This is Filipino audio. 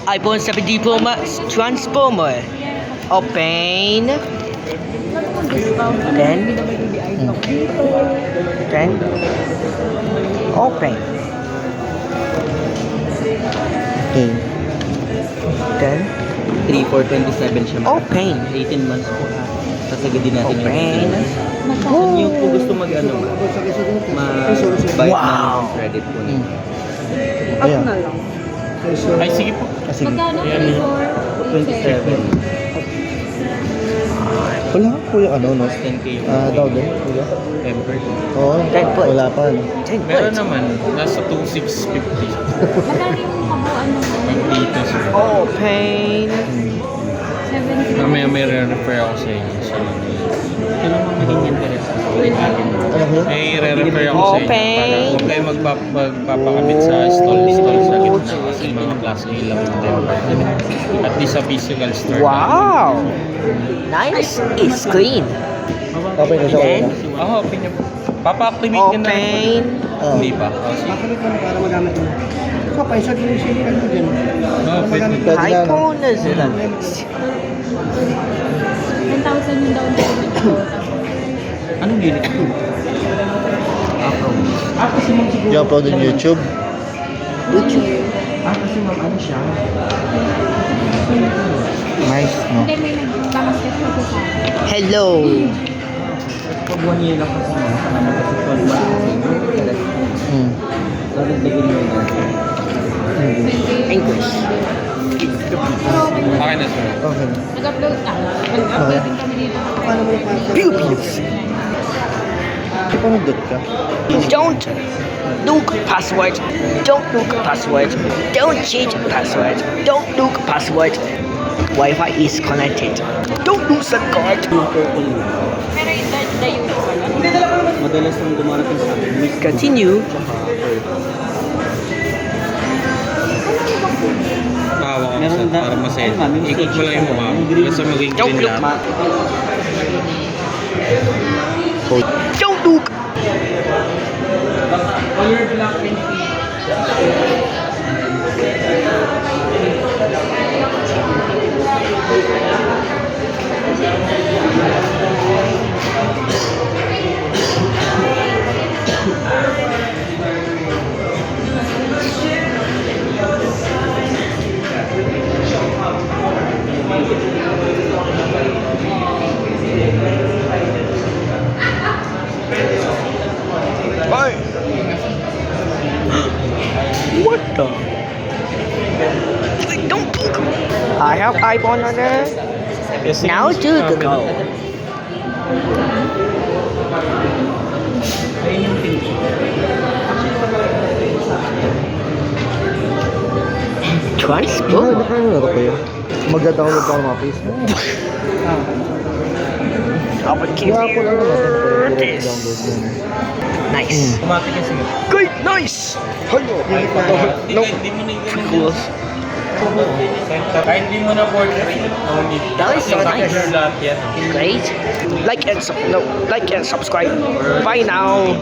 iPhone 17 Pro Max Transformer. Open. Then open. Okay. Then 3,427 siya. open. 18 months po. Sasagad din natin Open. yung kung gusto mag-ano, mag-buy Wow. ng credit po niya. Ayan. Ay, sige po. Kasi Magkano Ayan, 27. wala po yung ano, no? 10K yung Tawag din, kuya? tempered. Oo, wala pa. No? Meron naman, nasa 2,650. Magkano yung kabuuan ng Dito sa... Open. 70? Mamaya may re-refer ako sa inyo. So, Ito lang magiging interest. Ano ko? may re-refer ako sa inyo para Open. kung kayo magpapakabit sa stall sa gitna kasi mga klase lang yung temper. At least sa physical store. Wow. Nice. It's clean. Okay na siya. Then Ako, opinion po. Papa-activate nyo na rin open. Oh. Hindi pa? Oh, sige. para magamit mo. So, paisa din yung sili ano din. No, pwede. Pwede na, no? iPhone na sila. 10,000 yung down payment ko. Anong unit ito? Kasi ma'am siguro. I-upload in YouTube. Kasi ma'am, ano siya? Nice, no? Hindi, may nagpamasket ko sa akin. Hello. Pag 1 year lang kasi ma'am, ano kasi 12 months. Mm. Dadagdagan nyo na. English. Akin na sir. Okay. Nag-upload ka. Nag-upload din kami dito. Pupils. Di pa nag-dot ka? Don't look password. Don't look password. Don't change password. Don't look password. Wi-Fi is connected. Don't lose the card. Yung purple mo. Pero yung the unit pala. Madalas nang dumarating sa akin. Miss Continue. Tsaka purple. Tawa ko Meron sa na- para masaya. Ay, ma'am, yung Ikot mo lang yung mukha mo. Basta maging Don't clean look. lahat. Don't look. Bye. What the? Don't look. I have iPhone on there. Now to the go. Transformer. Ano na kayo? Mag-download ako ng mga Facebook. I will give Kaya po lang natin you pwede this. download yun. Nice. Automatic yan sige. Great, nice. Hello. No. Hindi mo na yung Cool. kahit hindi mo na portrait. No need. That is so nice. Sure lahat yan. Great. Like and subscribe. Bye now.